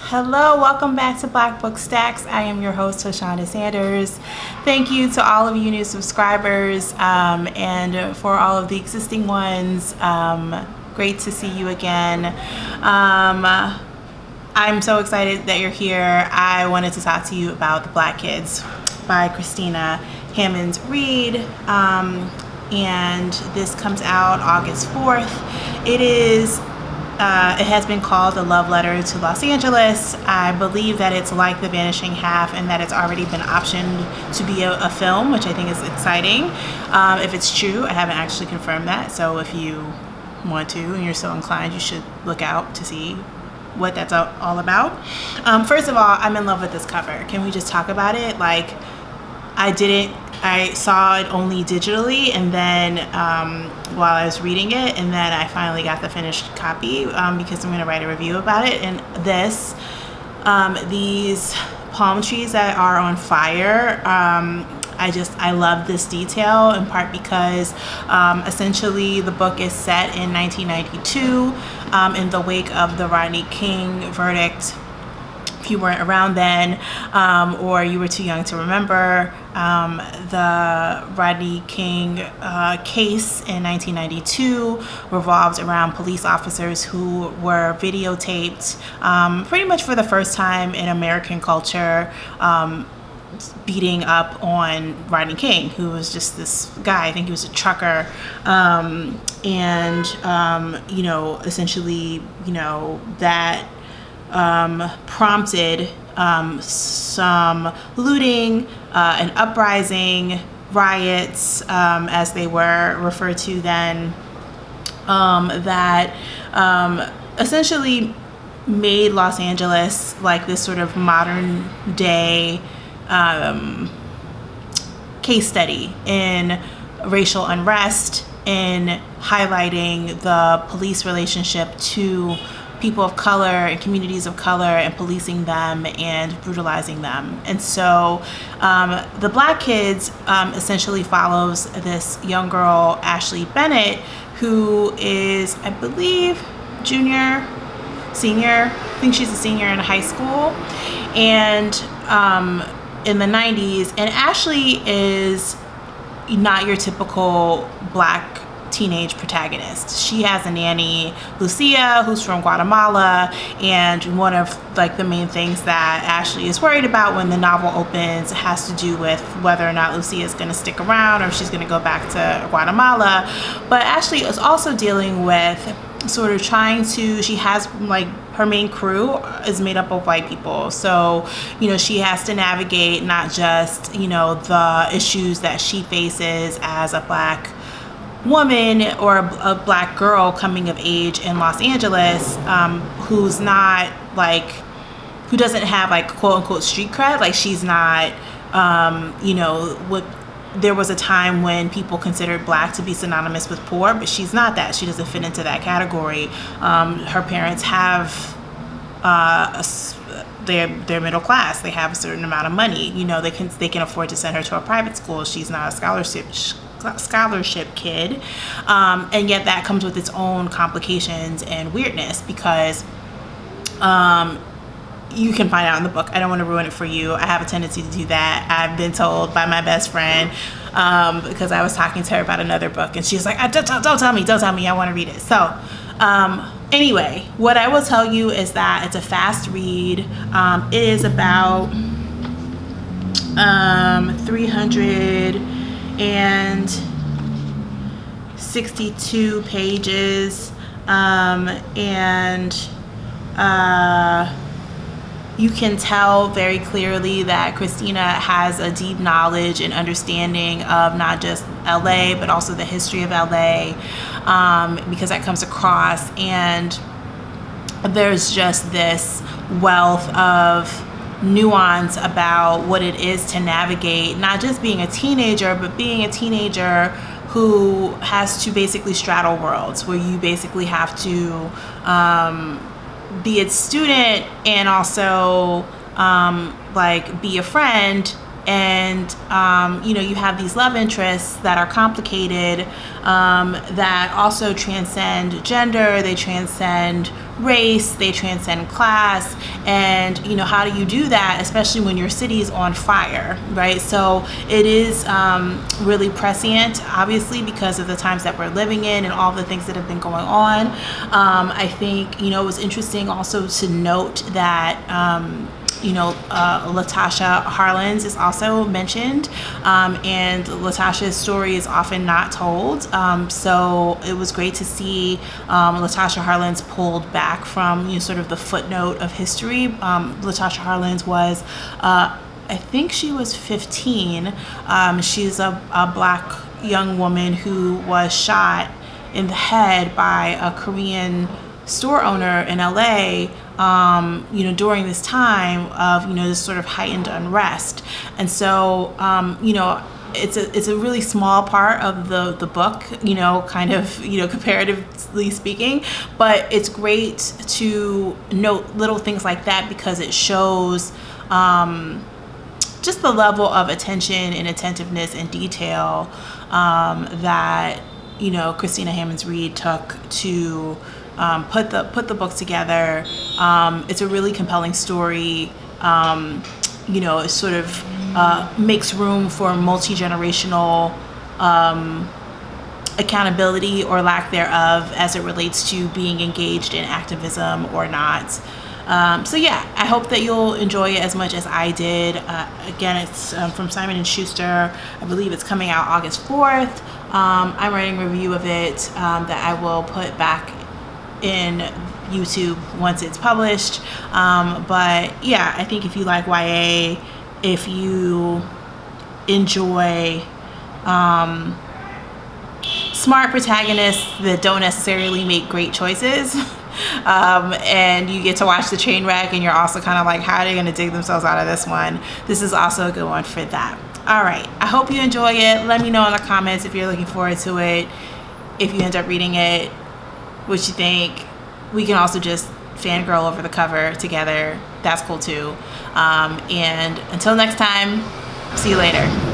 Hello, welcome back to Black Book Stacks. I am your host, Hoshonda Sanders. Thank you to all of you new subscribers and for all of the existing ones. Great to see you again. I'm so excited that you're here. I wanted to talk to you about The Black Kids by Christina Hammonds Reed. And this comes out August 4th. It has been called a love letter to Los Angeles. I believe that it's like The Vanishing Half and that it's already been optioned to be a film, which I think is exciting. If it's true, I haven't actually confirmed that. So if you want to and you're so inclined, you should look out to see what that's all about. First of all, I'm in love with this cover. Can we just talk about it? I saw it only digitally, and then while I was reading it, and then I finally got the finished copy because I'm going to write a review about it. And these palm trees that are on fire, I love this detail, in part because essentially the book is set in 1992 in the wake of the Rodney King verdict. If you weren't around then, or you were too young to remember, the Rodney King case in 1992 revolved around police officers who were videotaped pretty much for the first time in American culture, beating up on Rodney King, who was just this guy. I think he was a trucker, essentially, that prompted some looting, an uprising, riots, as they were referred to then, that essentially made Los Angeles like this sort of modern day case study in racial unrest, in highlighting the police relationship to people of color and communities of color and policing them and brutalizing them. And so The Black Kids essentially follows this young girl, Ashley Bennett, who is, I believe, senior. I think she's a senior in high school. And in the 90s, and Ashley is not your typical Black teenage protagonist. She has a nanny, Lucia, who's from Guatemala, and one of the main things that Ashley is worried about when the novel opens has to do with whether or not Lucia is going to stick around or if she's going to go back to Guatemala. But Ashley is also dealing with sort of she has her main crew is made up of white people, so she has to navigate not just the issues that she faces as a Black woman or a Black girl coming of age in Los Angeles, who's not who doesn't have quote unquote street cred. She's not there was a time when people considered Black to be synonymous with poor, but she's not that. She doesn't fit into that category. Her parents have they're middle class. They have a certain amount of money. They can afford to send her to a private school. She's not a scholarship kid, and yet that comes with its own complications and weirdness, because you can find out in the book. I don't want to ruin it for you. I have a tendency to do that. I've been told by my best friend, because I was talking to her about another book, and she was like, don't tell me, I want to read it. So anyway, what I will tell you is that it's a fast read. It is about 362 pages, and you can tell very clearly that Christina has a deep knowledge and understanding of not just LA, but also the history of LA, because that comes across. And there's just this wealth of nuance about what it is to navigate not just being a teenager, but being a teenager who has to basically straddle worlds, where you basically have to be a student and also be a friend and you have these love interests that are complicated, that also transcend gender, they transcend race, they transcend class. And how do you do that, especially when your city's on fire, right? So it is really prescient, obviously, because of the times that we're living in and all the things that have been going on. I think it was interesting also to note that Latasha Harlins is also mentioned, and Latasha's story is often not told. So it was great to see Latasha Harlins pulled back from sort of the footnote of history. Latasha Harlins was, I think she was 15. She's a Black young woman who was shot in the head by a Korean store owner in LA, during this time of, this sort of heightened unrest. And so, it's a really small part of the book, kind of, comparatively speaking, but it's great to note little things like that because it shows, just the level of attention and attentiveness and detail, that, Christina Hammonds Reed took to put the book together. It's a really compelling story. It sort of makes room for multi-generational accountability or lack thereof as it relates to being engaged in activism or not. So yeah, I hope that you'll enjoy it as much as I did. Again, it's from Simon & Schuster. I believe it's coming out August 4th. I'm writing a review of it that I will put back in YouTube once it's published. But yeah, I think if you like YA, if you enjoy smart protagonists that don't necessarily make great choices, and you get to watch the train wreck and you're also kind of like, how are they going to dig themselves out of this one? This is also a good one for that. All right, I hope you enjoy it. Let me know in the comments if you're looking forward to it, if you end up reading it, what you think. We can also just fangirl over the cover together. That's cool too. And until next time, see you later.